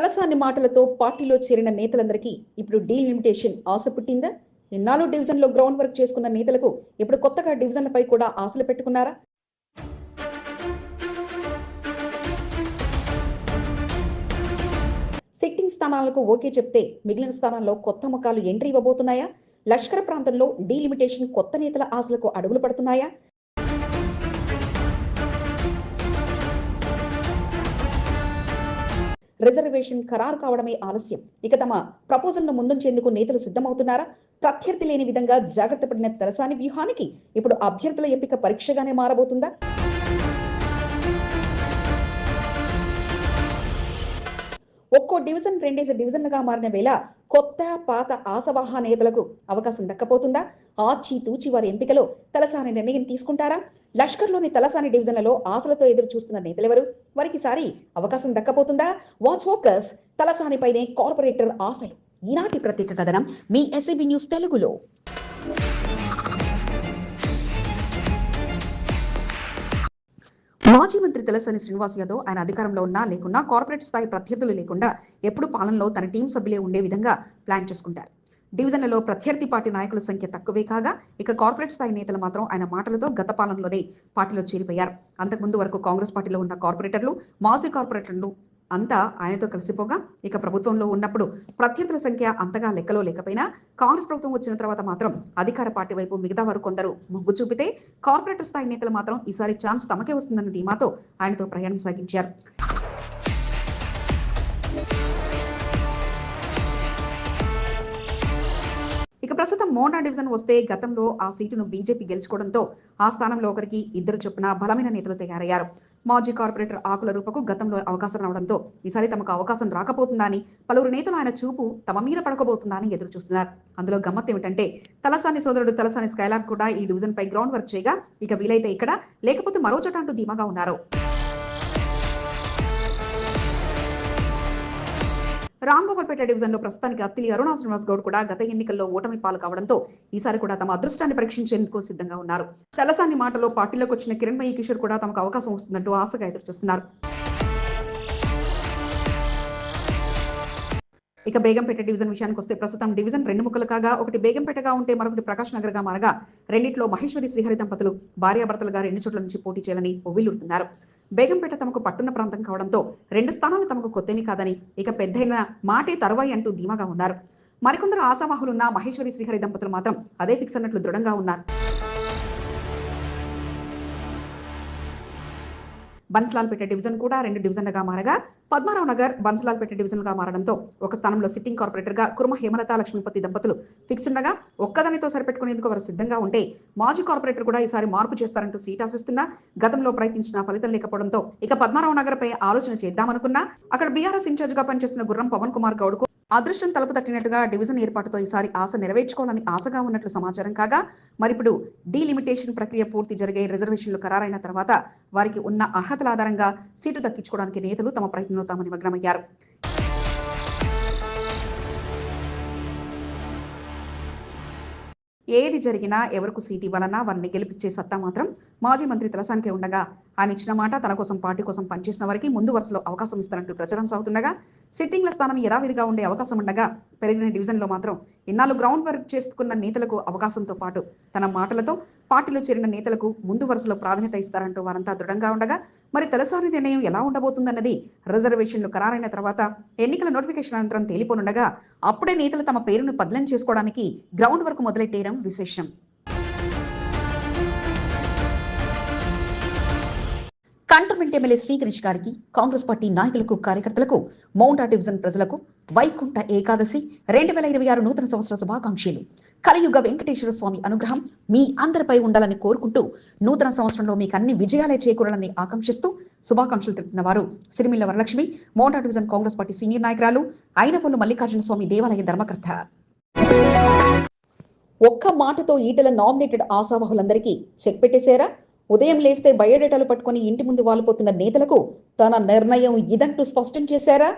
తలసాని మాటలతో పార్టీలో చేరిన నేతలందరికీ ఇప్పుడు డీలిమిటేషన్ ఆశ పుట్టిందా? ఎన్నాళ్ళు డివిజన్లో గ్రౌండ్ వర్క్ చేసుకున్న నేతలకు ఇప్పుడు కొత్తగా డివిజన్లపై కూడా ఆశలు పెట్టుకున్నారా? సిట్టింగ్ స్థానాలకు ఓకే చెప్తే మిగిలిన స్థానాల్లో కొత్త ముఖాలు ఎంట్రీ ఇవ్వబోతున్నాయా? లష్కర్ ప్రాంతంలో డీలిమిటేషన్ కొత్త నేతల ఆశలకు అడుగులు పడుతున్నాయా? రిజర్వేషన్ ఖరారు కావడమే ఆలస్యం. ఇక తమ ప్రపోజల్ను ముందుంచేందుకు నేతలు సిద్ధమవుతున్నారా? ప్రత్యర్థి లేని విధంగా జాగ్రత్త పడిన తలసాని వ్యూహానికి ఇప్పుడు అభ్యర్థుల ఎంపిక పరీక్షగానే మారబోతుందా? ఒక్కో డివిజన్ రెండేసి డివిజన్లుగా మారిన వేళ కొత్త పాత ఆశావాహ నేతలకు అవకాశం దక్కపోతుందా? ఆచి తూచి వారి ఎంపికలో తలసాని నిర్ణయం తీసుకుంటారా? లష్కర్లోని తలసాని డివిజన్లలో ఆశలతో ఎదురు చూస్తున్న నేతలెవరు? వారికి సారి అవకాశం దక్కపోతుందా? వాచ్ ఫోకస్ తలసానిపైనే కార్పొరేటర్ ఆశలు. ఈనాటి ప్రత్యేక కథనం మీ ఎస్సీబీ న్యూస్ తెలుగులో. మాజీ మంత్రి తలసాని శ్రీనివాస్ యాదవ్ ఆయన అధికారంలో ఉన్నా లేకున్నా కార్పొరేట్ స్థాయి ప్రత్యర్థులు లేకుండా ఎప్పుడు పాలనలో తన టీం సభ్యులే ఉండే విధంగా ప్లాన్ చేసుకుంటారు. డివిజన్లలో ప్రత్యర్థి పార్టీ నాయకుల సంఖ్య తక్కువే కాగా ఇక కార్పొరేట్ స్థాయి నేతలు మాత్రం ఆయన మాటలతో గత పాలనలోనే పార్టీలో చేరిపోయారు. అంతకుముందు వరకు కాంగ్రెస్ పార్టీలో ఉన్న కార్పొరేటర్లు మాజీ కార్పొరేటర్లు అంతా ఆయనతో కలిసిపోగా ఇక ప్రభుత్వంలో ఉన్నప్పుడు ప్రత్యర్థుల సంఖ్య అంతగా లెక్కలో లేకపోయినా కాంగ్రెస్ ప్రభుత్వం వచ్చిన తర్వాత మాత్రం అధికార పార్టీ వైపు మిగతా వారు కొందరు మొగ్గు చూపితే కార్పొరేటర్ స్థాయి నేతలు మాత్రం ఈసారి ఛాన్స్ తమకే వస్తుందన్న ధీమాతో ఆయనతో ప్రయాణం సాగించారు. ఇక ప్రస్తుతం మోండా డివిజన్ వస్తే గతంలో ఆ సీటును బీజేపీ గెలుచుకోవడంతో ఆ స్థానంలో ఒకరికి ఇద్దరు చొప్పున బలమైన నేతలు తయారయ్యారు. మాజీ కార్పొరేటర్ ఆకుల రూపకు గతంలో అవకాశం రావడంతో ఈసారి తమకు అవకాశం రాకపోతుందా అని పలువురు నేతలు ఆయన చూపు తమ మీద పడకపోతుందా అని ఎదురు చూస్తున్నారు. అందులో గమ్మత్ ఏమిటంటే తలసాని సోదరుడు తలసాని స్కైలాబ్ కూడా ఈ డివిజన్ పై గ్రౌండ్ వర్క్ చేయగా ఇక వీలైతే ఇక్కడ లేకపోతే మరో చోట అంటూ ధీమాగా ఉన్నారు. రాంగోపాల్పేట డివిజన్ లో ప్రస్తుతానికి అత్తిలి అరుణా శ్రీనివాస్ గౌడ్ కూడా గత ఎన్నికల్లో ఓటమి పాలు కావడంతో ఈసారి కూడా తమ అదృష్టాన్ని పరీక్షించేందుకు సిద్ధంగా ఉన్నారు. తలసాని మాటలో పార్టీలోకి వచ్చిన కిరణ్మయి కిషోర్ కూడా తమకు అవకాశం వస్తుందంటూ ఆశగా ఎదురు చూస్తున్నారు. ఇక బేగంపేట డివిజన్ విషయానికి వస్తే ప్రస్తుతం డివిజన్ రెండు ముక్కలు కాగా ఒకటి బేగంపేటగా ఉంటే మరొకటి ప్రకాష్ నగర్ గా మారగా రెండిట్లో మహేశ్వరి శ్రీహరి దంపతులు భార్యాభర్తలుగా రెండు చోట్ల నుంచి పోటీ చేయాలని ఒవ్విల్లుడుతున్నారు. బేగంపేట తమకు పట్టున్న ప్రాంతం కావడంతో రెండు స్థానాలు తమకు కొత్తేమీ కాదని ఇక పెద్దయిన మాటే తరువాయి అంటూ ధీమాగా ఉన్నారు. మరికొందరు ఆశావాహులున్న మహేశ్వరి శ్రీహరి దంపతులు మాత్రం అదే ఫిక్స్ అన్నట్లు దృఢంగా ఉన్నారు. బన్స్లాల్పేట డివిజన్ కూడా రెండు డివిజన్లుగా మారగా పద్మారావు నగర్ బన్స్లాల్పేట డివిజన్గా మారడంతో ఒక స్థానంలో సిట్టింగ్ కార్పొరేటర్ గా కుర్మ హేమలత లక్ష్మీపతి దంపతులు ఫిక్స్ ఉండగా ఒక్కదానితో సరిపెట్టుకునేందుకు వారు సిద్ధంగా ఉంటే మాజీ కార్పొరేటర్ కూడా ఈసారి మార్పు చేస్తారంటూ సీట్ ఆశిస్తున్నా గతంలో ప్రయత్నించిన ఫలితం లేకపోవడంతో ఇక పద్మారావు నగర్ పై ఆలోచన చేద్దామనుకున్నా అక్కడ బీఆర్ఎస్ ఇన్ఛార్జ్ గా పనిచేస్తున్న గుర్రం పవన్ కుమార్ గౌడ్ కు అదృష్టం తలుపు తట్టినట్టుగా డివిజన్ ఏర్పాటుతో ఈసారి ఆశ నెరవేర్చుకోవాలని ఆశగా ఉన్నట్లు సమాచారం కాగా మరిప్పుడు డీలిమిటేషన్ ప్రక్రియ పూర్తి జరిగే రిజర్వేషన్లు ఖరారైన తర్వాత వారికి ఉన్న అర్హతల ఆధారంగా సీటు దక్కించుకోవడానికి నేతలు తమ ప్రయత్నంలో తాము నిమగ్నమయ్యారు. ఏది జరిగినా ఎవరికి సీట్ ఇవ్వాలన్నా వారిని గెలిపించే సత్తా మాత్రం మాజీ మంత్రి తలసానికే ఉండగా ఆయన ఇచ్చిన మాట తన కోసం పార్టీ కోసం పనిచేసిన వారికి ముందు వరుసలో అవకాశం ఇస్తారంటూ ప్రచారం సాగుతుండగా సిట్టింగ్ల స్థానం యథావిధిగా ఉండే అవకాశం ఉండగా పెరిగిన డివిజన్లో మాత్రం ఇన్నాళ్ళు గ్రౌండ్ వర్క్ చేసుకున్న నేతలకు అవకాశంతో పాటు తన మాటలతో పార్టీలో చేరిన నేతలకు ముందు వరుసలో ప్రాధాన్యత ఇస్తారంటూ వారంతా దృఢంగా ఉండగా మరి తలసాని నిర్ణయం ఎలా ఉండబోతుందన్నది రిజర్వేషన్లు ఖరారైన తర్వాత ఎన్నికల నోటిఫికేషన్ అనంతరం తేలిపోనుండగా అప్పుడే నేతలు తమ పేరును బదిలీ చేసుకోవడానికి గ్రౌండ్ వర్క్ మొదలెట్టేయడం విశేషం. కంటోన్మెంట్ ఎమ్మెల్యే శ్రీగణేష్ గారికి కాంగ్రెస్ పార్టీ నాయకులకు కార్యకర్తలకు మౌండా డివిజన్ ప్రజలకు వైకుంఠ ఏకాదశి 2026 నూతన సంవత్సర శుభాకాంక్షలు. కలియుగ వెంకటేశ్వర స్వామి అనుగ్రహం మీ అందరిపై ఉండాలని కోరుకుంటూ నూతన సంవత్సరంలో మీకు అన్ని విజయాలే చేకూరాలని ఆకాంక్షిస్తూ శుభాకాంక్షలు తెలుపుతున్న వారు సిరిమిల్ల Varalakshmi మౌండా division Congress party senior నాయకురాలు అయినపల్లి మల్లికార్జున స్వామి దేవాలయ ధర్మకర్త. ఒక్క మాటతో ఈటల నామినేటెడ్ ఆశావహులందరికీ చెక్ పెట్టేశారా? ఉదయం లేస్తే బయోడేటాలు పట్టుకుని ఇంటి ముందు వాలిపోతున్న నేతలకు తన నిర్ణయం ఇదంటూ స్పష్టం చేశారా?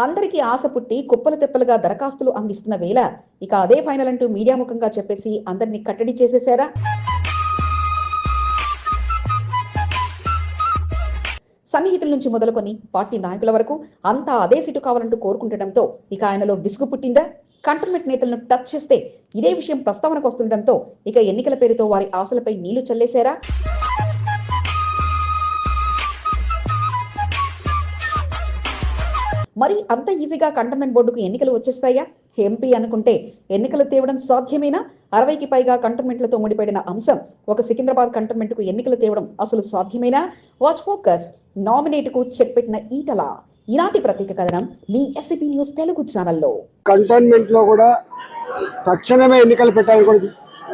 అందరికీ ఆశ పుట్టి కుప్పలు తెప్పలుగా దరఖాస్తులు అందిస్తున్న వేళ ఇక అదే ఫైనల్ అంటూ మీడియా ముఖంగా చెప్పేసి అందరినీ కట్టడి చేసేశారా? సన్నిహితుల నుంచి మొదలుకొని పార్టీ నాయకుల వరకు అంతా అదే సీటు కావాలంటూ కోరుకుంటడంతో ఇక ఆయనలో విసుగు పుట్టిందా? కంటోన్మెంట్ నేతలను టచ్ చేస్తే ఇదే విషయం ప్రస్తావనకు వస్తుండటంతో ఇక ఎన్నికల పేరుతో వారి ఆశలపై నీళ్లు చల్లేశారా? మరి అంత ఈజీగా కంటోన్మెంట్ బోర్డుకు ఎన్నికలు వచ్చేస్తాయా? ఎంపీ అనుకుంటే ఎన్నికలు తేవడం సాధ్యమేనా? 60కి పైగా కంటోన్మెంట్లతో ముడిపడిన అంశం ఒక సికింద్రాబాద్ కంటోన్మెంట్ కు ఎన్నికలు తేవడం అసలు సాధ్యమేనా? Watch focus. నామినేట్ కు చెక్ పెట్టిన ఈటల. ఈనాటి ప్రత్యేక కథనం మీ ఎస్సీపీ న్యూస్ తెలుగు ఛానల్లో. కంటోన్మెంట్ లో కూడా తక్షణమే ఎన్నికలు పెట్టాలని కూడా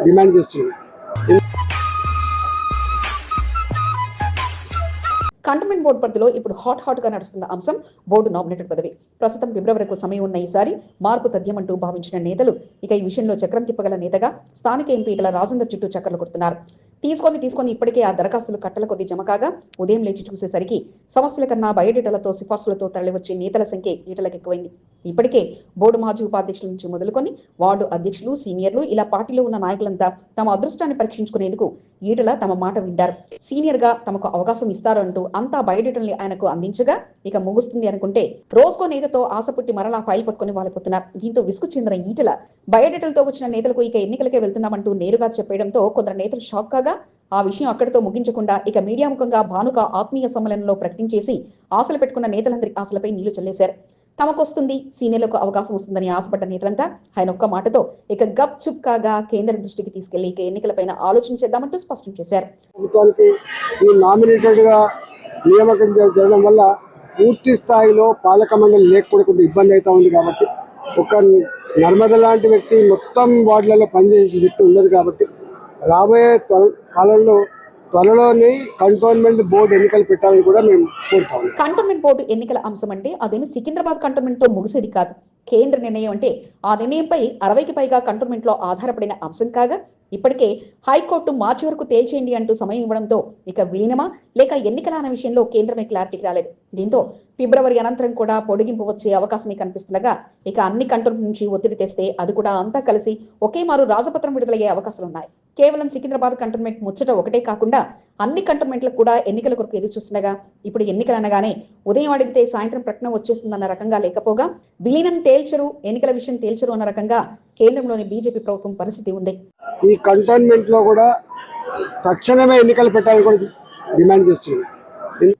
డిమాండ్ చేస్తుంది. కంటోన్మెంట్ బోర్డు పరిధిలో ఇప్పుడు హాట్ గా నడుస్తున్న అంశం బోర్డు నామినేటెడ్ పదవి. ప్రస్తుతం ఫిబ్రవరికి సమయం ఉన్న ఈసారి మార్పు తథ్యమంటూ భావించిన నేతలు ఇక ఈ విషయంలో చక్రం తిప్పగల నేతగా స్థానిక ఎంపీ ఈటల రాజేందర్ చుట్టూ చక్కర్లు కొడుతున్నారు. తీసుకొని ఇప్పటికే ఆ దరఖాస్తులు కట్టల కొద్ది జమ కాగా ఉదయం లేచి చూసేసరికి సమస్యల కన్నా బయోడేటాలతో సిఫార్సులతో తరలివచ్చే నేతల సంఖ్య ఈటలకు ఎక్కువైంది. ఇప్పటికే బోర్డు మాజీ ఉపాధ్యక్షుల నుంచి మొదలుకొని వార్డు అధ్యక్షులు, సీనియర్లు ఇలా పార్టీలో ఉన్న నాయకులంతా తమ అదృష్టాన్ని పరీక్షించుకునేందుకు ఈటల తమ మాట వింటారు. సీనియర్ గా తమకు అవకాశం ఇస్తారు అంటూ అంతా బయోడేటాల్ని ఆయనకు అందించగా ఇక ముగుస్తుంది అనుకుంటే రోజుకో నేతతో ఆశ పుట్టి మరలా ఫైల్ పట్టుకుని వాలిపోతున్నారు. దీంతో విసుగు చెందిన ఈటల బయోడేటాలతో వచ్చిన నేతలకు ఇక ఎన్నికలకే వెళ్తున్నామంటూ నేరుగా చెప్పేయడంతో కొందరు నేతలు షాక్ కాగా ఆ విషయం అక్కడితో ముగించకుండా ఇక మీడియా ముఖంగా భానుక ఆత్మీయ సమ్మేళనంలో ప్రకటించేసి ఆశలు పెట్టుకున్న నేతలందరి ఆశలపై నీళ్లు చల్లేశారు. తమకొస్తుంది, సీనియర్లకు అవకాశం వస్తుందని ఆశపడ్డ నేతలంతా ఆయన ఒక్క మాటతో ఇక గప్ చుప్ కాగా కేంద్రం దృష్టికి తీసుకెళ్లి ఇక ఎన్నికలపైన ఆలోచన చేద్దామంటూ స్పష్టం చేశారు. ప్రభుత్వానికి ఈ నామినేటెడ్ గా నియామకం జరగడం వల్ల పూర్తి స్థాయిలో పాలక మండలి లేకపోతే ఇబ్బంది అవుతా ఉంది. కాబట్టి ఒక నర్మద లాంటి వ్యక్తి మొత్తం వార్డులలో పనిచేసే వ్యక్తి ఉండదు. కాబట్టి రాబోయే కాలంలో త్వరలోనే కంటోన్మెంట్ బోర్డు ఎన్నికలు పెట్టాలని కూడా మేము కోరుతాము. కంటోన్మెంట్ బోర్డు ఎన్నికల అంశం అంటే అదేమి సికింద్రాబాద్ కంటోన్మెంట్ తో ముగిసేది కాదు. కేంద్ర నిర్ణయం అంటే ఆ నిర్ణయంపై 60కి పైగా కంటోన్మెంట్ లో ఆధారపడిన అంశం కాగా ఇప్పటికే హైకోర్టు మార్చి వరకు తేల్చేయండి అంటూ సమయం ఇవ్వడంతో ఇక విలీనమా లేక ఎన్నికల అనే విషయంలో కేంద్రమే క్లారిటీకి రాలేదు. దీంతో ఫిబ్రవరి అనంతరం కూడా పొడిగింపు వచ్చే అవకాశమే కనిపిస్తుండగా ఇక అన్ని కంటోన్మెంట్ నుంచి ఒత్తిడి తెస్తే అది కూడా అంతా కలిసి ఒకే మారు రాజపత్రం విడుదలయ్యే అవకాశాలున్నాయి. కేవలం సికింద్రాబాద్ కంటోన్మెంట్ ముచ్చట ఒకటే కాకుండా అన్ని కంటోన్మెంట్లకు కూడా ఎన్నికల కొరకు ఎదురు చూస్తుండగా ఇప్పుడు ఎన్నికలు అనగానే ఉదయం అడిగితే సాయంత్రం ప్రకటన వచ్చేస్తుందన్న రకంగా లేకపోగా విలీనం తేల్చరు, ఎన్నికల విషయం తేల్చరు అన్న రకంగా కేంద్రంలోని బీజేపీ ప్రభుత్వం పరిస్థితి ఉంది. ఈ కంటోన్మెంట్ లో కూడా తక్షణమే ఎన్నికలు పెట్టాలని కూడా డిమాండ్ చేస్తుంది.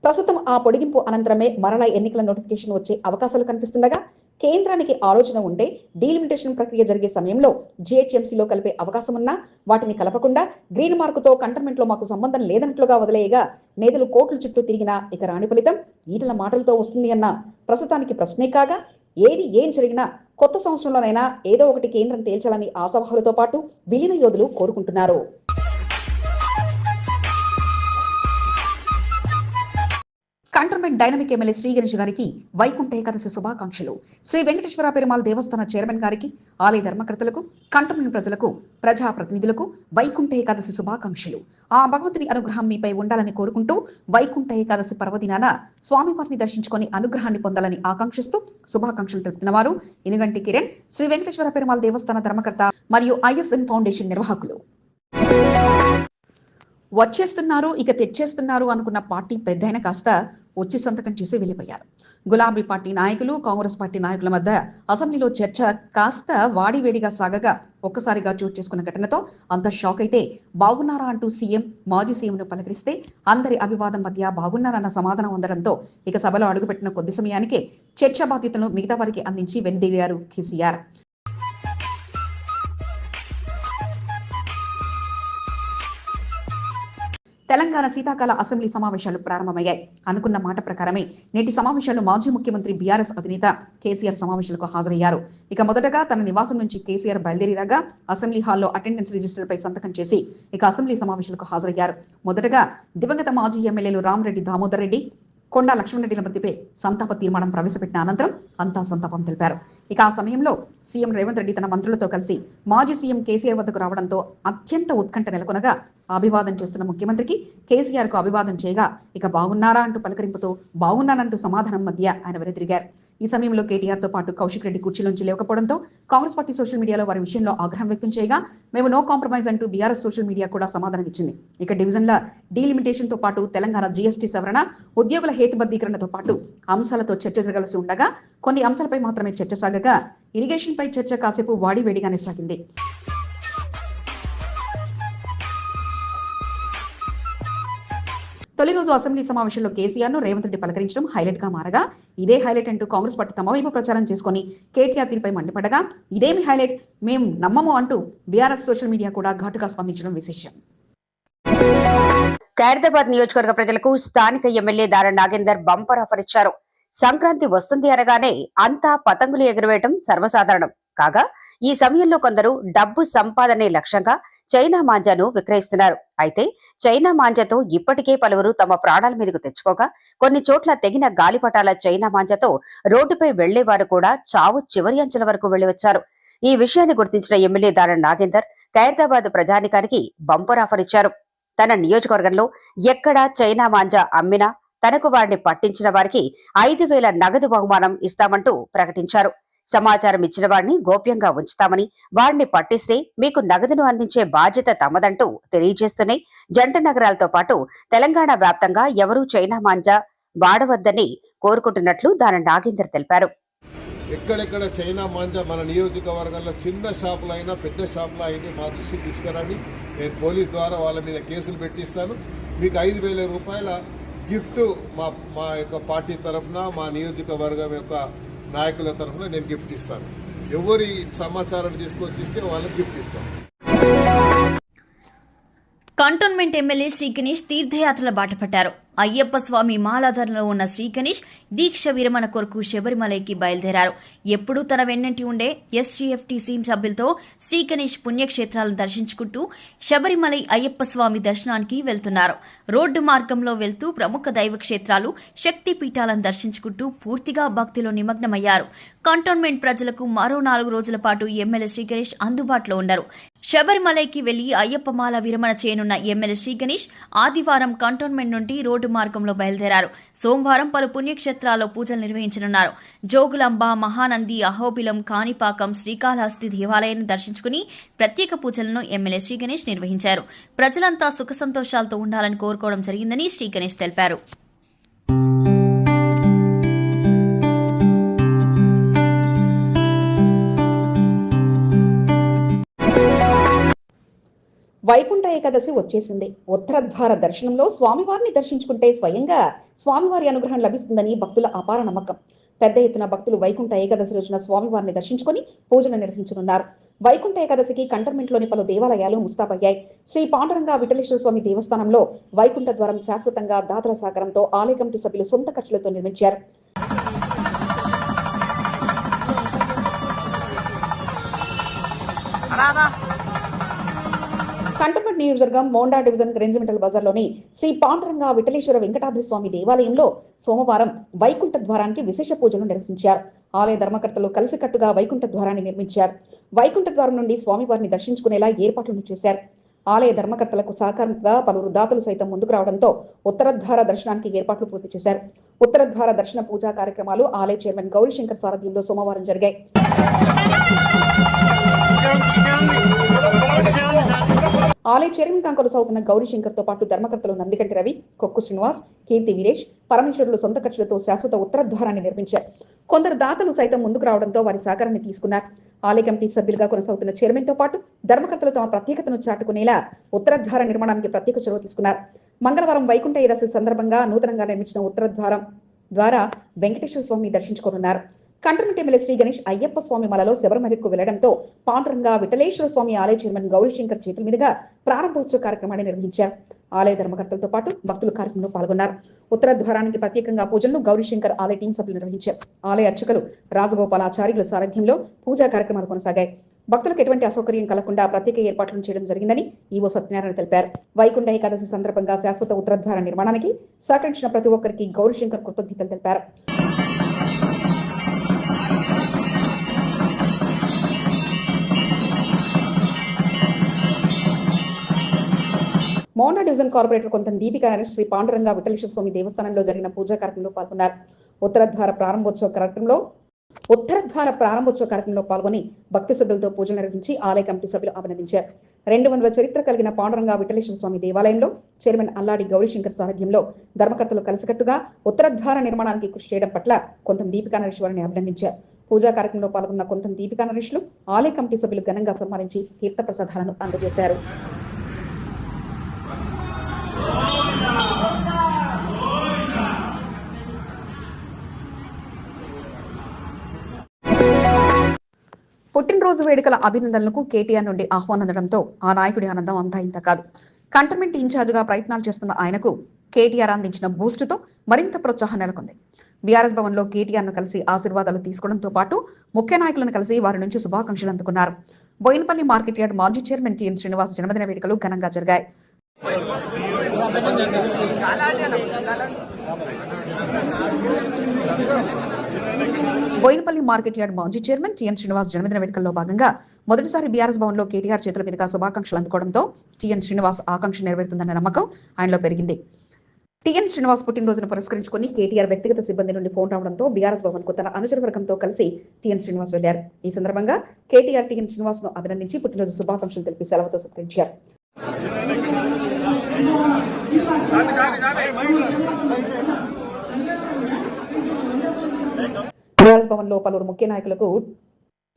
ప్రస్తుతం ఆ పొడిగింపు అనంతరమే మరలా ఎన్నికల నోటిఫికేషన్ వచ్చే అవకాశాలు కనిపిస్తుండగా కేంద్రానికి ఆలోచన ఉంటే డీలిమిటేషన్ ప్రక్రియ జరిగే సమయంలో జీహెచ్ఎంసీలో కలిపే అవకాశం ఉన్నా వాటిని కలపకుండా గ్రీన్ మార్కుతో కంటోన్మెంట్ లో మాకు సంబంధం లేదన్నట్లుగా వదిలేయగా నేతలు కోట్ల చుట్టూ తిరిగినా ఇక రాని ఫలితం ఈటల మాటలతో వస్తుంది అన్న ప్రస్తుతానికి ప్రశ్నే కాగా ఏది ఏం జరిగినా కొత్త సంవత్సరంలోనైనా ఏదో ఒకటి కేంద్రం తేల్చాలని ఆశావాహులతో పాటు విలీన యోధులు కోరుకుంటున్నారు. Cantonment dynamic MLA Shri Ganesh గారికి వైకుంఠ ఏకాదశి శుభాకాంక్షలు. శ్రీ వెంకటేశ్వర పెరుమాళ్ దేవస్థాన చైర్మన్ గారికి, ఆలయ ధర్మకర్తలకు, కంటోన్మెంట్ ప్రజలకు, ప్రజాప్రతినిధులకు వైకుంఠ ఏకాదశి శుభాకాంక్షలు. ఆ భగవంతుని అనుగ్రహం మీపై ఉండాలని కోరుకుంటూ వైకుంఠ ఏకాదశి పర్వదినాన స్వామివారిని దర్శించుకొని అనుగ్రహాన్ని పొందాలని ఆకాంక్షిస్తూ శుభాకాంక్షలు తెలుపుతున్న వారు ఇనుగంటి కిరణ్, శ్రీ వెంకటేశ్వర పెరుమాళ్ దేవస్థాన ధర్మకర్త మరియు ఐఎస్ఎన్ ఫౌండేషన్ నిర్వాహకులు. వచ్చేస్తున్నారు, ఇక తెచ్చేస్తున్నారు అనుకున్న పార్టీ పెద్దయిన కాస్త వచ్చి సంతకం చేసి వెళ్ళిపోయారు. గులాబీ పార్టీ నాయకులు, కాంగ్రెస్ పార్టీ నాయకుల మధ్య అసెంబ్లీలో చర్చ కాస్త వాడివేడిగా సాగగా ఒక్కసారిగా చోటు చేసుకున్న ఘటనతో అంత షాక్ అయితే బాగున్నారా అంటూ సీఎం, మాజీ సీఎంను పలకరిస్తే అందరి అభివాదం మధ్య బాగున్నారన్న సమాధానం అందడంతో ఇక సభలో అడుగుపెట్టిన కొద్ది సమయానికే చర్చ బాధ్యతలను మిగతా వారికి అందించి వెనుదిరిగారు కేసీఆర్. తెలంగాణ శీతాకాల అసెంబ్లీ సమావేశాలు ప్రారంభమయ్యాయి. అనుకున్న మాట ప్రకారమే నేటి సమావేశాలు మాజీ ముఖ్యమంత్రి బీఆర్ఎస్ అధినేత కేసీఆర్ సమావేశాలకు హాజరయ్యారు. ఇక మొదటగా తన నివాసం నుంచి కేసీఆర్ బయలుదేరిరాగా అసెంబ్లీ హాల్లో అటెండెన్స్ రిజిస్టర్పై సంతకం చేసి ఇక అసెంబ్లీ సమావేశాలకు హాజరయ్యారు. మొదటగా దివంగత మాజీ ఎమ్మెల్యేలు రామరెడ్డి దామోదర్ రెడ్డి, కొండా లక్ష్మణరెడ్డిల మధ్యపై సంతాప తీర్మానం ప్రవేశపెట్టిన అనంతరం అంతా సంతాపం తెలిపారు. ఇక ఆ సమయంలో సీఎం రేవంత్ రెడ్డి తన మంత్రులతో కలిసి మాజీ సీఎం కేసీఆర్ వద్దకు రావడంతో అత్యంత ఉత్కంఠ నెలకొనగా అభివాదం చేస్తున్న ముఖ్యమంత్రికి కేసీఆర్ కు అభివాదం చేయగా ఇక బాగున్నారా అంటూ పలకరింపుతో బాగున్నానంటూ సమాధానం మధ్య ఆయన వెనుతిరిగారు. ఈ సమయంలో కేటీఆర్ తో పాటు కౌశిక్ రెడ్డి కుర్చీలోంచి లేకపోవడంతో కాంగ్రెస్ పార్టీ సోషల్ మీడియాలో వారి విషయంలో ఆగ్రహం వ్యక్తం చేయగా మేము నో కాంప్రమైజ్ అంటూ బీఆర్ఎస్ సోషల్ మీడియా కూడా సమాధానం ఇచ్చింది. ఇక డివిజన్ల డీలిమిటేషన్ తో పాటు తెలంగాణ జీఎస్టీ సవరణ, ఉద్యోగుల హేతుబద్ధీకరణతో పాటు అంశాలతో చర్చ జరగాల్సి ఉండగా కొన్ని అంశాలపై మాత్రమే చర్చ సాగగా ఇరిగేషన్ పై చర్చ కాసేపు వాడివేడిగానే సాగింది. తొలి రోజు అసెంబ్లీ సమావేశంలో కేసీఆర్ ను రేవంత్ రెడ్డి పలకరించడం హైలైట్ గా మారగా ఇదే హైలైట్ అంటూ కాంగ్రెస్ పార్టీ తమ వైపు ప్రచారం చేసుకుని కేటీఆర్ తీరుపై మండిపడగా ఇదేమి హైలైట్, మేం నమ్మము అంటూ బీఆర్ఎస్ సోషల్ మీడియా కూడా ఘాటుగా స్పందించడం విశేషం. ఖైరతాబాద్ నియోజకవర్గ ప్రజలకు స్థానిక ఎమ్మెల్యే దారా నాగేందర్ బంపర్ ఆఫర్ ఇచ్చారు. సంక్రాంతి వస్తుంది అనగానే అంతా పతంగులు ఎగురవేయటం సర్వసాధారణం కాగా ఈ సమయంలో కొందరు డబ్బు సంపాదనే లక్ష్యంగా చైనా మాంజాను విక్రయిస్తున్నారు. అయితే చైనా మాంజాతో ఇప్పటికే పలువురు తమ ప్రాణాల మీదకు తెచ్చుకోగా కొన్ని చోట్ల తెగిన గాలిపటాల చైనా మాంజాతో రోడ్డుపై వెళ్లేవారు కూడా చావు చివరి అంచెల వరకు వెళ్లి వచ్చారు. ఈ విషయాన్ని గుర్తించిన ఎమ్మెల్యే దారా నాగేందర్ ఖైరతాబాద్ ప్రజానికానికి బంపర్ ఆఫర్ ఇచ్చారు. తన నియోజకవర్గంలో ఎక్కడా చైనా మాంజా అమ్మినా తనకు వారిని పట్టించిన వారికి 5,000 నగదు బహుమానం ఇస్తామంటూ ప్రకటించారు. సమాచారం ఇచ్చిన వారిని గోప్యంగా ఉంచుతామని, వారిని పట్టిస్తే మీకు నగదును అందించే బాధ్యత తమదంటూ తెలియజేస్తూనే జంట నగరాలతో పాటు తెలంగాణ వ్యాప్తంగా ఎవరూ చైనా మాంజా వాడవద్దని కోరుకుంటున్నట్లు దాని నాగేందర్ తెలిపారు. ఎక్కడెక్కడ చైనా మాంజా మన నియోజకవర్గంలో చిన్న షాపులు అయినా పెద్ద షాపులు అయినా మా దృష్టికి తీసుకురండి. నేను పోలీస్ ద్వారా వాళ్ళ మీద కేసులు పెట్టిస్తాను. మీకు 5,000 రూపాయల గిఫ్ట్ మా యొక్క పార్టీ తరఫున, మా నియోజకవర్గం యొక్క నాయకుల తరఫున నేను గిఫ్ట్ ఇస్తాను. ఎవరి సమాచారం తీసుకొచ్చి ఇస్తే వాళ్ళకి గిఫ్ట్ ఇస్తాను. కంటోన్మెంట్ ఎమ్మెల్యే శ్రీ గణేష్ తీర్థయాత్రల బాట పట్టారు. అయ్యప్ప స్వామి మాలాధారణలో ఉన్న శ్రీ గణేష్ దీక్ష విరమణ కొరకు శబరిమలైకి బయలుదేరారు. ఎప్పుడూ తన వెన్నంటి ఉండే ఎస్జీఎఫ్టీసీ సభ్యులతో శ్రీ గణేష్ పుణ్యక్షేత్రాలను దర్శించుకుంటూ శబరిమలై అయ్యప్ప స్వామి దర్శనానికి వెళ్తున్నారు. రోడ్డు మార్గంలో వెళ్తూ ప్రముఖ దైవ క్షేత్రాలు, శక్తి పీఠాలను దర్శించుకుంటూ పూర్తిగా భక్తిలో నిమగ్నమయ్యారు. కంటోన్మెంట్ ప్రజలకు మరో 4 రోజుల పాటు ఎమ్మెల్యే శ్రీ గణేష్ అందుబాటులో ఉన్నారు. శబరిమలైకి వెళ్లి అయ్యప్ప మాల విరమణ చేయనున్న ఎమ్మెల్యే శ్రీ గణేష్ ఆదివారం కంటోన్మెంట్ నుండి రోడ్డు మార్గంలో బయలుదేరారు. సోమవారం పలు పుణ్యక్షేత్రాల్లో పూజలు నిర్వహించనున్నారు. జోగులాంబ, మహానంది, అహోబిలం, కాణిపాకం, శ్రీకాళహస్తి దేవాలయాన్ని దర్శించుకుని ప్రత్యేక పూజలను ఎమ్మెల్యే శ్రీ గణేష్ నిర్వహించారు. ప్రజలంతా సుఖ సంతోషాలతో ఉండాలని కోరుకోవడం జరిగిందని శ్రీ గణేష్ తెలిపారు. వైకుంఠ ఏకాదశి వచ్చేసింది. ఉత్తరద్వార దర్శనంలో స్వామివారిని దర్శించుకుంటే స్వయంగా స్వామివారి అనుగ్రహం లభిస్తుందని భక్తుల అపార నమ్మకం. పెద్ద ఎత్తున భక్తులు వైకుంఠ ఏకాదశి రోజున స్వామివారిని దర్శించుకుని పూజలు నిర్వహించనున్నారు. వైకుంఠ ఏకాదశికి కంటోన్మెంట్లోని పలు దేవాలయాలు ముస్తాబయ్యాయి. శ్రీ పాండురంగ విఠలేశ్వర స్వామి దేవస్థానంలో వైకుంఠ ద్వారం శాశ్వతంగా దాతల సహకారంతో ఆలయ కమిటీ సభ్యులు సొంత ఖర్చులతో నిర్మించారు. కంటోన్మెంట్ నియోజకవర్గం మోండా డివిజన్ రెజిమెంటల్ బజార్లోని శ్రీ పాండురంగ విఠలేశ్వర వెంకటాద్రి స్వామి దేవాలయంలో సోమవారం వైకుంఠ ద్వారానికి విశేష పూజలు నిర్వహించారు. ఆలయ ధర్మకర్తలు కలిసికట్టుగా వైకుంఠ ద్వారాన్ని నిర్మించారు. వైకుంఠ ద్వారం నుండి స్వామివారిని దర్శించుకునేలా ఏర్పాట్లను చేశారు. ఆలయ ధర్మకర్తలకు సహకారంగా పలువురు దాతలు సైతం ముందుకు రావడంతో ఉత్తరద్వార దర్శనానికి ఏర్పాట్లు పూర్తి చేశారు. ఉత్తరద్వార దర్శన పూజా కార్యక్రమాలు ఆలయ చైర్మన్ గౌరీశంకర్ సారథ్యంలో సోమవారం జరిగాయి. ఆలయ చైర్మన్ గా కొనసాగుతున్న గౌరీశంకర్ తో పాటు ధర్మకర్తలు నందికంటి రవి, కొక్కు శ్రీనివాస్, కీర్తి వీరేష్, పరమేశ్వరులు సొంత ఖర్చులతో శాశ్వత ఉత్తరద్వారాన్ని నిర్మించారు. కొందరు దాతలు సైతం ముందుకు రావడంతో వారి సహకారాన్ని తీసుకున్నారు. ఆలయ కమిటీ సభ్యులుగా కొనసాగుతున్న చైర్మన్ తో పాటు ధర్మకర్తలు తమ ప్రత్యేకతను చాటుకునేలా ఉత్తరద్వార నిర్మాణానికి ప్రత్యేక చొరవ తీసుకున్నారు. మంగళవారం వైకుంఠ ఏకాదశి సందర్భంగా నూతనంగా నిర్మించిన ఉత్తరద్వారం ద్వారా వెంకటేశ్వర స్వామిని దర్శించుకోనున్నారు. కంటోన్మెంట్ ఎమ్మెల్యే శ్రీ గణేష్ అయ్యప్ప స్వామి మలలో శబరిమలకు వెళ్లడంతో పాండురంగ విఠలేశ్వర స్వామి ఆలయ చైర్మన్ గౌరీశంకర్ చేతుల మీదుగా ప్రారంభోత్సవ కార్యక్రమాన్ని నిర్వహించారు. ఆలయ ధర్మకర్తలతో పాటు భక్తులు కార్యక్రమంలో పాల్గొన్నారు. ఉత్తరద్వారానికి ప్రత్యేకంగా పూజలను గౌరీశంకర్ ఆలయ టీం సభ్యులు నిర్వహించారు. ఆలయ అర్చకులు రాజగోపాలాచార్యుల సారథ్యంలో పూజా కార్యక్రమాలు కొనసాగాయి. భక్తులకు ఎటువంటి అసౌకర్యం కలగకుండా ప్రత్యేక ఏర్పాట్లను చేయడం జరిగిందని ఈవో సత్యనారాయణ తెలిపారు. వైకుంఠ ఏకాదశి సందర్భంగా శాశ్వత ఉత్తరద్వార నిర్మాణానికి సహకరించిన ప్రతి ఒక్కరికి గౌరీశంకర్ కృతజ్ఞతలు తెలిపారు. మోండా డివిజన్ కార్పొరేటర్ కొంత దీపిక శ్రీ పాండురంగ విఠలేశ్వర స్వామి దేవస్థానంలో జరిగిన పూజా కార్యక్రమంలో పాల్గొన్నారు. ఉత్తరద్వార ప్రారంభోత్సవ కార్యక్రమంలో పాల్గొని భక్తి శ్రద్ధలతో పూజలు నిర్వహించి ఆలయ కమిటీ సభ్యులు అభినందించారు. 200 చరిత్ర కలిగిన పాండురంగ విఠలేశ్వర స్వామి దేవాలయంలో చైర్మన్ అల్లాడి గౌరీశంకర్ సారథ్యంలో ధర్మకర్తలు కలిసికట్టుగా ఉత్తరద్వార నిర్మాణానికి కృషి చేయడం పట్ల కొంతం దీపికా నరేష్ వారిని అభినందించారు. పూజా కార్యక్రమంలో పాల్గొన్న కొంతం దీపికా నరేష్లు ఆలయ కమిటీ సభ్యులు ఘనంగా సన్మానించి తీర్థ ప్రసాదాలను అందజేశారు. పుట్టినరోజు వేడుకల అభినందనలకు కేటీఆర్ నుండి ఆహ్వానం అందడంతో ఆ నాయకుడి ఆనందం అంతా ఇంత కాదు. కంటోన్మెంట్ ఇన్ఛార్జిగా ప్రయత్నాలు చేస్తున్న ఆయనకు కేటీఆర్ అందించిన బూస్టుతో మరింత ప్రోత్సాహం నెలకొంది. బీఆర్ఎస్ భవన్ లో కేటీఆర్ ను కలిసి ఆశీర్వాదాలు తీసుకోవడంతో పాటు ముఖ్య నాయకులను కలిసి వారి నుంచి శుభాకాంక్షలు అందుకున్నారు. బోయినపల్లి మార్కెట్ యార్డ్ మాజీ చైర్మన్ టిఎన్ శ్రీనివాస్ జన్మదిన వేడుకలు ఘనంగా జరిగాయి. బోయినపల్లి మార్కెట్ యార్డ్ మాజీ చైర్మన్ టిఎన్ శ్రీనివాస్ జన్మదిన వేడుకల్లో భాగంగా మొదటిసారి బీఆర్ఎస్ భవన్ లో కేటీఆర్ చేతుల మీదుగా శుభాకాంక్షలు అందుకోవడంతో టిఎన్ శ్రీనివాస్ ఆకాంక్ష నెరవేరుతుందన్న నమ్మకం ఆయనలో పెరిగింది. టిఎన్ శ్రీనివాస్ పుట్టినరోజును పురస్కరించుకుని కేటీఆర్ వ్యక్తిగత సిబ్బంది నుండి ఫోన్ రావడంతో బీఆర్ఎస్ భవన్ కు తన అనుచర వర్గంతో కలిసి టిఎన్ శ్రీనివాస్ వెళ్లారు. ఈ సందర్భంగా కేటీఆర్ టిఎన్ శ్రీనివాస్ ను అభినందించి పుట్టినరోజు శుభాకాంక్షలు తెలిపి సెలవుతో సత్కరించారు. బీఆర్ఎస్ భవన్ లో పలువురు ముఖ్య నాయకులకు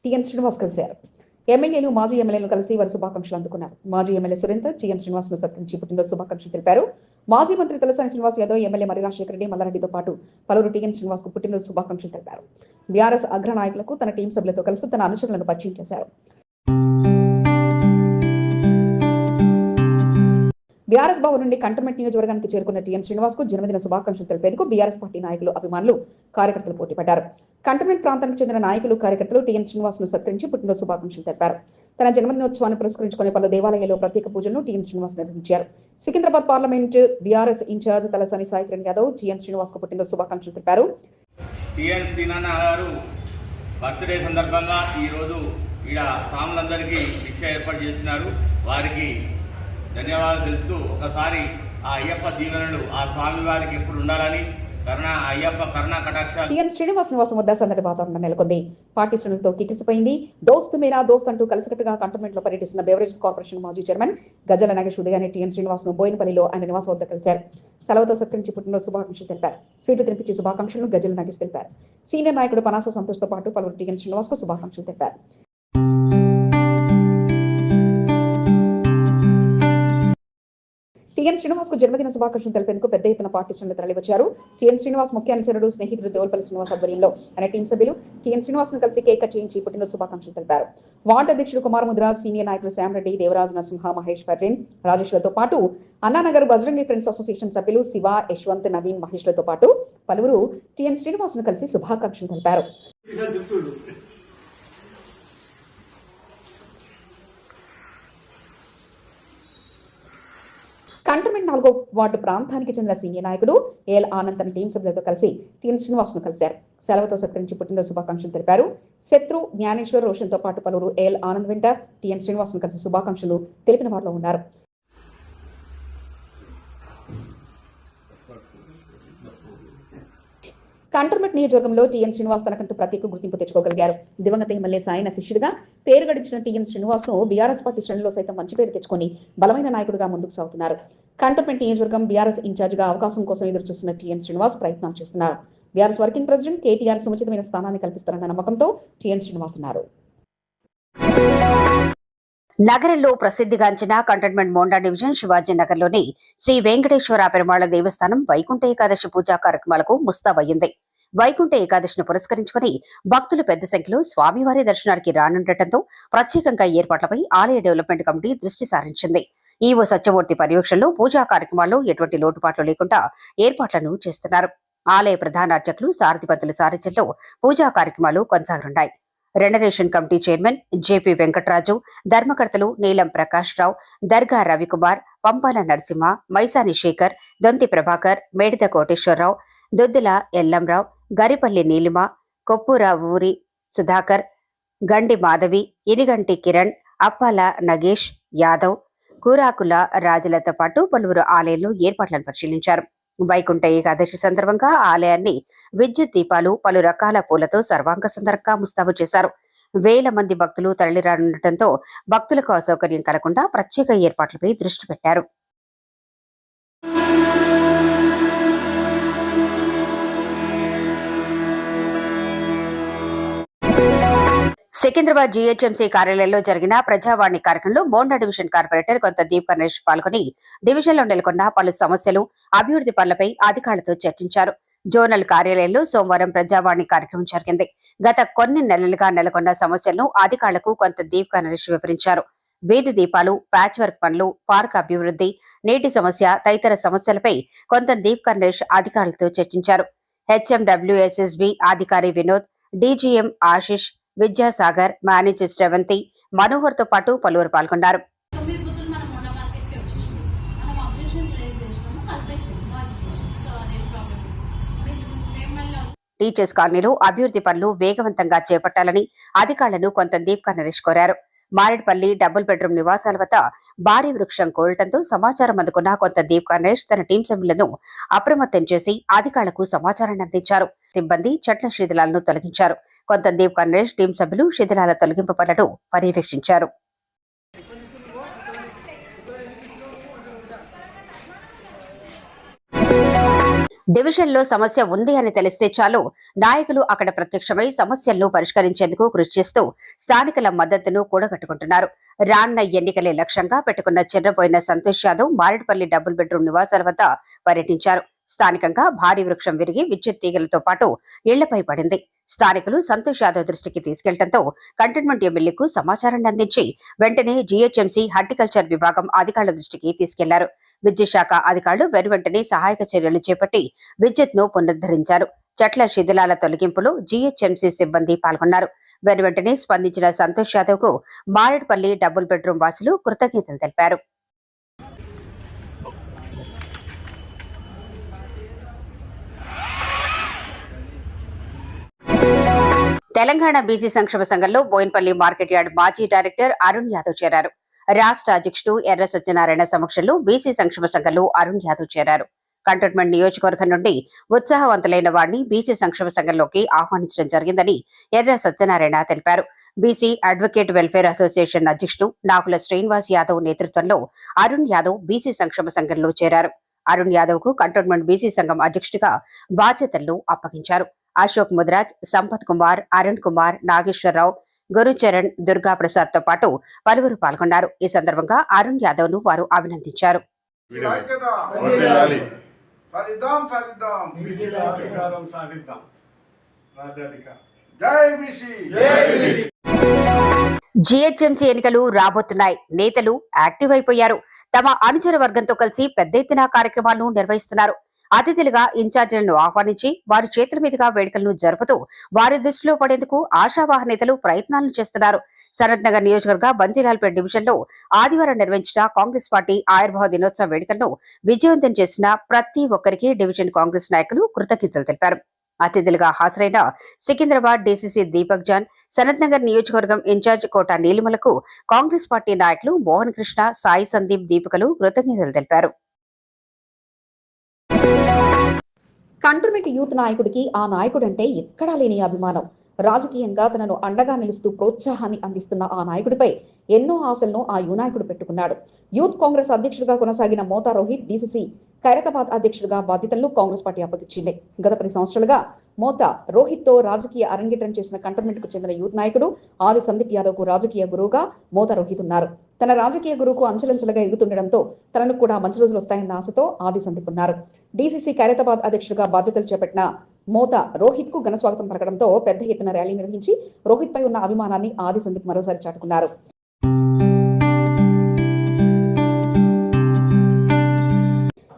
టిఎన్ శ్రీనివాస్ కలిశారు. ఎమ్మెల్యేలు మాజీ ఎమ్మెల్యేలు కలిసి వారి శుభాకాంక్షలు అందుకున్నారు. మాజీ ఎమ్మెల్యే సురేందర్ టిఎన్ శ్రీనివాస్ ను సత్కరించి పుట్టినరోజు శుభాకాంక్షలు తెలిపారు. మాజీ మంత్రి తలసాని శ్రీనివాస్ యాదవ్, ఎమ్మెల్యే మరి రాజశేఖర రెడ్డి, మల్లారెడ్డితో పాటు పలువురు టిఎన్ శ్రీనివాస్ కు పుట్టినరోజు శుభాకాంక్షలు తెలిపారు. బీఆర్ఎస్ అగ్ర నాయకులకు తన టీం సభ్యులతో కలిసి తన అనుచరులను పరిచయం చేశారు. బీఆర్ఎస్ భవన్ నుండి కంటోన్మెంట్ నియోజకవర్గానికి చేరుకున్న టిఎన్ శ్రీనివాస్ కు జన్మదిన శుభాకాంక్షలు తెలిపేందుకు బీఆర్ఎస్ పార్టీ నాయకులు, అభిమానులు, కార్యకర్తలు పోటీపడ్డారు. కంటోన్మెంట్ ప్రాంతానికి చెందిన నాయకులు, కార్యకర్తలు టిఎన్ శ్రీనివాస్ ను సత్కరించి పుట్టినరోజు శుభాకాంక్షలు తెలిపారు. తన జన్మదినోత్సవాన్ని పురస్కరించుకుని పలు దేవాలయాల్లో ప్రత్యేక పూజలను టిఎన్ శ్రీనివాస్ నిర్వహించారు. Secunderabad parliament BRS incharge Talasani Sai Kiran Yadav TN Srinivas కు పుట్టినరోజు శుభాకాంక్షలు తెలిపారు. టిఎన్ శ్రీనాన్న గారు బర్త్డే సందర్భంగా ఈరోజు ఇక్కడ స్వాములందరికీ భిక్ష ఏర్పాటు చేసినారు. వారికి ధన్యవాదాలు తెలుపుతూ ఒకసారి ఆ అయ్యప్ప దీవెనలు ఆ స్వామి వారికి ఎప్పుడు ఉండాలని అయ్యప్ప కరుణా కటాక్ష. టిఎన్ శ్రీనివాస్ నివాసం వద్ద సందడి వాతావరణం నెలకొంది. పార్టీ శ్రేణులతో కిక్కిసిపోయింది. దోస్తు మేరా దోస్త్ అంటూ కలిసికట్టుగా కంటోన్మెంట్ లో పర్యటిస్తున్న బెవరేజెస్ కార్పొరేషన్ మాజీ చైర్మన్ గజల నాగేష్ ఉదయాన్నే టిఎన్ శ్రీనివాస్ ను బోయినపల్లిలో ఆయన నివాసం వద్ద కలిశారు. సెలవుతో సత్కరించి పుట్టినరోజు శుభాకాంక్షలు తెలిపారు. స్వీట్లు తినిపించి శుభాకాంక్షలను గజల నాగేష్ తెలిపారు. సీనియర్ నాయకుడు పనాస సంతోష్ తో పాటు పలువురు టిఎన్ శ్రీనివాస్ కు శుభాకాంక్షలు తెలిపారు. టిఎన్ శ్రీనివాస్ కు జన్మదిన శుభాకాంక్షలు తెలిపేందుకు పెద్ద ఎత్తున పార్టీ శ్రేణులు తరలివచ్చారు. టిఎన్ శ్రీనివాస్ ముఖ్య అనుచరుడు, స్నేహితుడు దేవులపల్లి శ్రీనివాస్ ఆధ్వర్యంలో ఆయన టీం సభ్యులు టిఎన్ శ్రీనివాస్ ను కలిసి కేక్ కట్ చేయించి పుట్టినరోజు శుభాకాంక్షలు తెలిపారు. వార్డు అధ్యక్షుడు కుమార్ ముద్ర, సీనియర్ నాయకులు శ్యామరెడ్డి, దేవరాజ్, నరసింహ, మహేష్ పర్రీన్, రాజేష్లతో పాటు అన్నానగర్ బజరంగి ఫ్రెండ్స్ అసోసియేషన్ సభ్యులు శివ, యశ్వంత్, నవీన్, మహేష్లతో పాటు పలువురు టిఎన్ శ్రీనివాస్ ను కలిసి శుభాకాంక్షలు తెలిపారు. కంటోన్మెంట్ 4వ వార్డు ప్రాంతానికి చెందిన సీనియర్ నాయకుడు ఏఎల్ ఆనంద్ తన టీం సభ్యులతో కలిసి టిఎన్ శ్రీనివాస్ ను కలిశారు. సెలవుతో సత్కరించి పుట్టినరోజు శుభాకాంక్షలు తెలిపారు. శత్రు, జ్ఞానేశ్వర్, రోషన్ తో పాటు పలువురు ఏఎల్ ఆనంద్ వెంట టిఎన్ శ్రీనివాస్ ను కలిసి శుభాకాంక్షలు తెలిపిన వారిలో ఉన్నారు. కంటోన్మెంట్ నియోజకవర్గంలో టిఎన్ శ్రీనివాస్ తనకంటూ ప్రత్యేక గుర్తింపు తెచ్చుకోగలిగారు. దివంగత ఎమ్మెల్యే సాయన శిష్యుడిగా పేరు గడించిన టిఎన్ శ్రీనివాస్ ను బీఆర్ఎస్ పార్టీ శ్రేణుల్లో సైతం మంచి పేరు తెచ్చుకొని బలమైన నాయకుడిగా ముందుకు సాగుతున్నారు. కంటోన్మెంట్ నియోజకవర్గం బీఆర్ఎస్ ఇన్ఛార్జ్ గా అవకాశం కోసం ఎదురు చూస్తున్న టిఎన్ శ్రీనివాస్ ప్రయత్నాలు చేస్తున్నారు. బీఆర్ఎస్ వర్కింగ్ ప్రెసిడెంట్ కేటీఆర్ సముచితమైన స్థానాన్ని కల్పిస్తారన్న నమ్మకంతో టిఎన్ శ్రీనివాస్ ఉన్నారు. నగరంలో ప్రసిద్ధిగాంచిన కంటోన్మెంట్ మోండా డివిజన్ శివాజీనగర్లోని శ్రీ వెంకటేశ్వర పెరుమాళ దేవస్థానం వైకుంఠ ఏకాదశి పూజా కార్యక్రమాలకు ముస్తాబయ్యింది. వైకుంఠ ఏకాదశిని పురస్కరించుకుని భక్తులు పెద్ద సంఖ్యలో స్వామివారి దర్శనానికి రానుండటంతో ప్రత్యేకంగా ఏర్పాట్లపై ఆలయ డెవలప్మెంట్ కమిటీ దృష్టి సారించింది. ఈవో సత్యమూర్తి పర్యవేక్షణలో పూజా కార్యక్రమాల్లో ఎటువంటి లోటుపాట్లు లేకుండా ఏర్పాట్లను చేస్తున్నారు. ఆలయ ప్రధాన అర్చకులు సారథిపతుల సారథ్యంలో పూజా కార్యక్రమాలు కొనసాగనున్నాయి. రెనరేషన్ కమిటీ చైర్మన్ జేపీ వెంకటరాజు, ధర్మకర్తలు నీలం ప్రకాష్ రావు, దర్గా రవికుమార్, పంపాల నరసింహ, మైసాని శేఖర్, దొంతి ప్రభాకర్, మేడిద కోటేశ్వరరావు, దొద్దుల ఎల్లంరావు, గరిపల్లి నీలిమ, కొప్పురావూరి సుధాకర్, గండి మాధవి, ఇనిగంటి కిరణ్, అప్పాల నగేష్ యాదవ్, కూరాకుల రాజులతో పాటు పలువురు ఆలయంలో ఏర్పాట్లను పరిశీలించారు. వైకుంఠ ఏకాదశి సందర్భంగా ఆలయాన్ని విద్యుత్ దీపాలు, పలు రకాల పూలతో సర్వాంగ సుందరంగా ముస్తాబు చేశారు. వేల మంది భక్తులు తరలిరానుండటంతో భక్తులకు అసౌకర్యం కలగకుండా ప్రత్యేక ఏర్పాట్లపై దృష్టి పెట్టారు. సికింద్రాబాద్ జీహెచ్ఎంసీ కార్యాలయంలో జరిగిన ప్రజావాణి కార్యక్రమంలో మోండా డివిజన్ కార్పొరేటర్ కొంత దీప్ గణేష్ పాల్గొని డివిజన్లో నెలకొన్న పలు సమస్యలు, అభివృద్ధి పనులపై అధికారులతో చర్చించారు. జోనల్ కార్యాలయంలో సోమవారం ప్రజావాణి కార్యక్రమం జరిగింది. గత కొన్ని నెలలుగా నెలకొన్న సమస్యలను అధికారులకు కొంత దీప్ గణేష్ వివరించారు. వీధి దీపాలు, ప్యాచ్ వర్క్ పనులు, పార్క్ అభివృద్ధి, నీటి సమస్య తదితర సమస్యలపై కొంత దీప్ గణేష్ అధికారులతో చర్చించారు. హెచ్ఎండబ్ల్యూఎస్ఎస్బి అధికారి వినోద్, డీజీఎం ఆశిష్, విద్యాసాగర్, మేనేజర్ శ్రవంతి, మనోహర్ తో పాటు పలువురు పాల్గొన్నారు. టీచర్స్ కాలనీలో అభివృద్ధి పనులు వేగవంతంగా చేపట్టాలని అధికారులను కొంత దీప్ గణేష్ కోరారు. మారేడుపల్లి డబుల్ బెడ్రూమ్ నివాసాల వద్ద భారీ వృక్షం కూలటంతో సమాచారం అందుకున్న కొంత దీప్ గణేష్ తన టీం సభ్యులను అప్రమత్తం చేసి అధికారులకు సమాచారాన్ని అందించారు. సిబ్బంది చెట్ల శిథిలాలను తొలగించారు. కొంత దీప్ గణేష్ టీం సభ్యులు శిథిలాల తొలగింపు పనులను పర్యవేక్షించారు. డివిజన్లో సమస్య ఉంది అని తెలిస్తే చాలు నాయకులు అక్కడ ప్రత్యక్షమై సమస్యలను పరిష్కరించేందుకు కృషి చేస్తూ స్థానికుల మద్దతును కూడగట్టుకుంటున్నారు. రానున్న ఎన్నికలే లక్ష్యంగా పెట్టుకున్న చెర్రబోయిన సంతోష్ యాదవ్ మారేడుపల్లి డబుల్ బెడ్రూమ్ నివాసాల వద్ద పర్యటించారు. స్థానికంగా భారీ వృక్షం విరిగి విద్యుత్ తీగలతో పాటు ఇళ్లపై పడింది. స్థానికులు సంతోష్ యాదవ్ దృష్టికి తీసుకెళ్లడంతో కంటోన్మెంట్ ఎమ్మెల్యేకు సమాచారాన్ని అందించి వెంటనే జీహెచ్ఎంసీ హార్టికల్చర్ విభాగం అధికారుల దృష్టికి తీసుకెళ్లారు. విద్యుత్ శాఖ అధికారులు వెనువెంటనే సహాయక చర్యలు చేపట్టి విద్యుత్ను పునరుద్ధరించారు. చెట్ల శిథిలాల తొలగింపులో జీహెచ్ఎంసీ సిబ్బంది పాల్గొన్నారు. వెనువెంటనే స్పందించిన సంతోష్ యాదవ్ కు మారేడుపల్లి డబుల్ బెడ్రూమ్ వాసులు కృతజ్ఞతలు తెలిపారు. తెలంగాణ బీసీ సంక్షేమ సంఘంలో బోయిన్పల్లి మార్కెట్ యార్డ్ మాజీ డైరెక్టర్ అరుణ్ యాదవ్ చేరారు. రాష్ట్ర అధ్యక్షుడు ఎర్ర సత్యనారాయణ సమక్షంలో బీసీ సంక్షేమ సంఘంలో అరుణ్ యాదవ్ చేరారు. కంటోన్మెంట్ నియోజకవర్గం నుండి ఉత్సాహవంతులైన వారిని బీసీ సంక్షేమ సంఘంలోకి ఆహ్వానించడం జరిగిందని ఎర్ర సత్యనారాయణ తెలిపారు. బీసీ అడ్వకేట్ వెల్ఫేర్ అసోసియేషన్ అధ్యక్షుడు నాకుల శ్రీనివాస్ యాదవ్ నేతృత్వంలో అరుణ్ యాదవ్ బీసీ సంక్షేమ సంఘంలో చేరారు. అరుణ్ యాదవ్ కు కంటోన్మెంట్ బీసీ సంఘం అధ్యక్షుడిగా బాధ్యతలను అప్పగించారు. అశోక్ ముద్రాజ్, సంపత్ కుమార్, అరుణ్ కుమార్, నాగేశ్వరరావు, గురుచరణ్, దుర్గా ప్రసాద్ తో పాటు పలువురు పాల్గొన్నారు. ఈ సందర్భంగా అరుణ్ యాదవ్ ను వారు అభినందించారు. జీహెచ్ఎంసీ ఎన్నికలు రాబోతున్నాయి. నేతలు యాక్టివ్ అయిపోయారు. తమ అనుచర వర్గంతో కలిసి పెద్ద ఎత్తున కార్యక్రమాలను నిర్వహిస్తున్నారు. అతిథులుగా ఇన్ఛార్జీలను ఆహ్వానించి వారి చేతుల మీదుగా వేడుకలను జరుపుతూ వారి దృష్టిలో పడేందుకు ఆశావాహ నేతలు ప్రయత్నాలు చేస్తున్నారు. సనత్ నగర్ నియోజకవర్గ బంజీలాల్పేట్ డివిజన్ లో ఆదివారం నిర్వహించిన కాంగ్రెస్ పార్టీ ఆవిర్భావ దినోత్సవ వేడుకలను విజయవంతం చేసిన ప్రతి ఒక్కరికి డివిజన్ కాంగ్రెస్ నాయకులు కృతజ్ఞతలు తెలిపారు. అతిథులుగా హాజరైన సికింద్రాబాద్ డీసీసీ దీపక్ జాన్, సనత్ నగర్ నియోజకవర్గం ఇన్ఛార్జ్ కోట నీలిమలకు కాంగ్రెస్ పార్టీ నాయకులు మోహన్ కృష్ణ, సాయి సందీప్, దీపికలు కృతజ్ఞతలు తెలిపారు. కంటోన్మెంట్ యూత్ నాయకుడికి ఆ నాయకుడంటే ఎక్కడా లేని అభిమానం. రాజకీయంగా తనను అండగా నిలుస్తూ ప్రోత్సాహాన్ని అందిస్తున్న ఆ నాయకుడిపై ఎన్నో ఆశలను ఆ యువనాయకుడు పెట్టుకున్నాడు. యూత్ కాంగ్రెస్ అధ్యక్షుడిగా కొనసాగిన మోతా రోహిత్ డీసీసీ ఖైరతాబాద్ అధ్యక్షుడిగా బాధ్యతలను కాంగ్రెస్ పార్టీ అప్పగించింది. గత 10 సంవత్సరాలుగా మోతా రోహిత్ తో రాజకీయ అరంగేట్రం చేసిన కంటోన్మెంట్ కు చెందిన యూత్ నాయకుడు ఆది సందీప్ యాదవ్ కు రాజకీయ గురువుగా మోతా రోహిత్ ఉన్నారు. తన రాజకీయ గురువుకు అంచెలంచెలుగా ఎదుగుతుండటంతో తనకు కూడా మంచి రోజులు వస్తాయన్న ఆశతో ఆది సందీప్ ఉన్నారు. డీసీసీ ఖైరతాబాద్ అధ్యక్షుడిగా బాధ్యతలు చేపట్టిన మోతా రోహిత్ కు ఘన స్వాగతం పలకడంతో పెద్ద ఎత్తున ర్యాలీ నిర్వహించి రోహిత్ పై ఉన్న అభిమానాన్ని ఆది సందీప్ మరోసారి చాటుకున్నారు.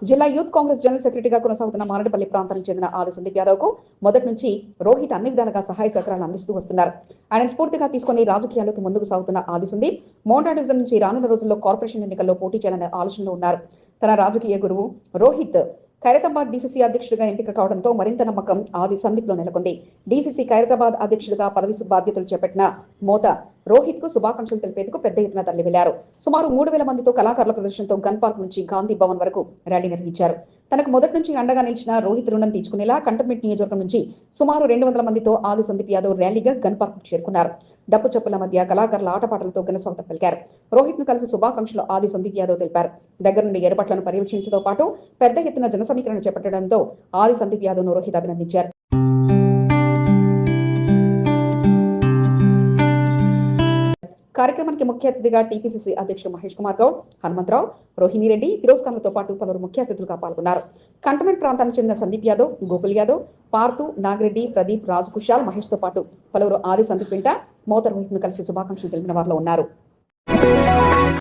జిల్లా యూత్ కాంగ్రెస్ జనరల్ సెక్రటరీగా కొనసాగుతున్న మారేడుపల్లి ప్రాంతానికి చెందిన ఆది సందీప్ యాదవ్ కు మొదటి నుంచి రోహిత్ అన్ని విధాలుగా సహాయ సహకారాలు అందిస్తూ వస్తున్నారు. ఆయన స్ఫూర్తిగా తీసుకుని రాజకీయాల్లోకి ముందుకు సాగుతున్న ఆది సందీప్ మోండా డివిజన్ నుంచి రానున్న రోజుల్లో కార్పొరేషన్ ఎన్నికల్లో పోటీ చేయాలనే ఆలోచనలో ఉన్నారు. తన రాజకీయ గురువు రోహిత్ ఖైరతాబాద్ డీసీసీ అధ్యక్షుడిగా ఎంపిక కావడంతో మరింత నమ్మకం ఆది సందీప్ లో నెలకొంది. డీసీసీ ఖైరతాబాద్ అధ్యక్షుడిగా పదవి బాధ్యతలు చేపట్టిన మోతా రోహిత్ కు శుభాకాంక్షలు తెలిపేందుకు పెద్ద ఎత్తున తరలి వెళ్లారు. సుమారు 3000 మందితో కళాకారుల ప్రదర్శనతో గన్ పార్క్ నుంచి గాంధీ భవన్ వరకు ర్యాలీ నిర్వహించారు. తనకు మొదటి నుంచి అండగా నిలిచిన రోహిత్ రుణం తీర్చుకునేలా కంటోన్మెంట్ నియోజకవర్గం నుంచి సుమారు 200 మందితో ఆది సందీప్ యాదవ్ ర్యాలీగా గన్ పార్క్ చేరుకున్నారు. డప్పు చప్పుల మధ్య కళాకారుల ఆటపాటలతో ఘనస్వాగతం పలికారు. రోహిత్ ను కలిసి శుభాకాంక్షలు ఆది సందీప్ యాదవ్ తెలిపారు. దగ్గర నుండి ఏర్పాట్లను పర్యవేక్షించడంతో పాటు పెద్ద ఎత్తున జన సమీకరణ చేపట్టడంతో ఆది సందీప్ యాదవ్ ను రోహిత్ అభినందించారు. కార్యక్రమానికి ముఖ్య అతిథిగా టీపీసీసీ అధ్యక్షుడు మహేష్ కుమార్ గౌడ్, హనుమంతరావు, రోహిణి రెడ్డి, ఫిరోజ్ ఖాన్లతో పాటు పలువురు ముఖ్య అతిథులుగా పాల్గొన్నారు. కంటోన్మెంట్ ప్రాంతానికి చెందిన సందీప్ యాదవ్, గోకుల్ యాదవ్, పార్థు, నాగిరెడ్డి, ప్రదీప్, రాజ్ కుషాల్, మహేష్ తో పాటు పలువురు ఆది సందీప్ వెంట మోత రోహిత్ ను కలిసి శుభాకాంక్షలు తెలిపిన వారిలో ఉన్నారు.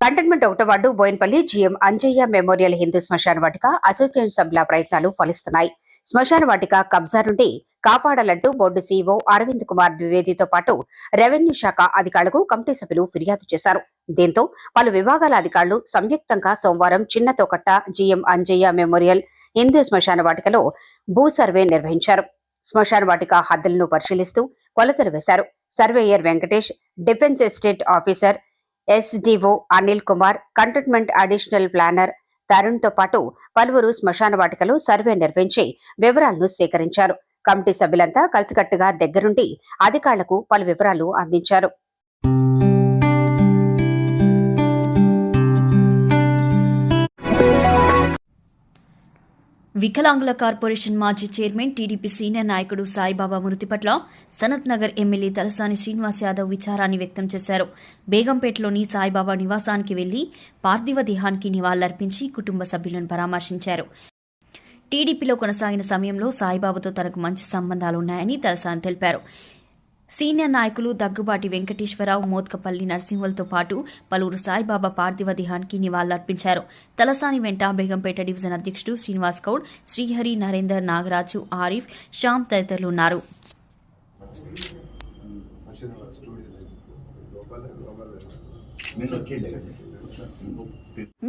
కంటోన్మెంట్ 1వ ward Boinpally GM Anjaiah memorial Hindu శ్మశాన వాటిక అసోసియేషన్ సభ్యుల ప్రయత్నాలు ఫలిస్తున్నాయి. శ్మశాన వాటిక కబ్జా నుండి కాపాడాలంటూ బోర్డు సీఈఓ అరవింద్ కుమార్ ద్వివేదితో పాటు రెవెన్యూ శాఖ అధికారులకు కమిటీ సభ్యులు ఫిర్యాదు చేశారు. దీంతో పలు విభాగాల అధికారులు సంయుక్తంగా సోమవారం చిన్నతోకట్ట జీఎం అంజయ్య మెమోరియల్ హిందూ శ్మశాన వాటికలో భూ సర్వే నిర్వహించారు. శ్మశాన వాటిక హద్దులను పరిశీలిస్తూ కొలతలు వేశారు. Surveyor Venkatesh, defence estate officer SDO Anil Kumar, cantonment additional planner Tarun తో పాటు పలువురు శ్మశాన వాటికలో సర్వే నిర్వహించి వివరాలను సేకరించారు. కమిటీ సభ్యులంతా కలిసికట్టుగా దగ్గరుండి అధికారులకు పలు వివరాలు అందించారు. వికలాంగుల కార్పొరేషన్ మాజీ చైర్మన్ టీడీపీ సీనియర్ నాయకుడు సాయిబాబా మృతి పట్ల సనత్ నగర్ ఎమ్మెల్యే తలసాని శ్రీనివాస్ యాదవ్ విచారాన్ని వ్యక్తం చేశారు. బేగంపేటలోని సాయిబాబా నివాసానికి వెళ్లి పార్థివ దేహానికి నివాళులర్పించి కుటుంబ సభ్యులను పరామర్శించారు. టీడీపీలో కొనసాగిన సమయంలో సాయిబాబాతో తనకు మంచి సంబంధాలున్నాయని తలసాని తెలిపారు. సీనియర్ నాయకులు దగ్గుబాటి వెంకటేశ్వరరావు, మోత్కపల్లి నరసింహులతో పాటు పలువురు సాయిబాబా పార్థివ దేహానికి నివాళులర్పించారు. తలసాని వెంట బేగంపేట డివిజన్ అధ్యక్షుడు శ్రీనివాస్ గౌడ్, శ్రీహరి, నరేందర్, నాగరాజు, ఆరిఫ్, శ్యామ్ తదితరులు ఉన్నారు.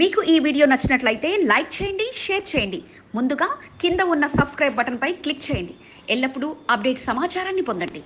మీకు ఈ వీడియో నచ్చినట్లయితే లైక్ చేయండి, షేర్ చేయండి. ముందుగా కింద ఉన్న సబ్స్క్రైబ్ బటన్ పై క్లిక్ చేయండి. ఎల్లప్పుడూ అప్డేట్ సమాచారాన్ని పొందండి.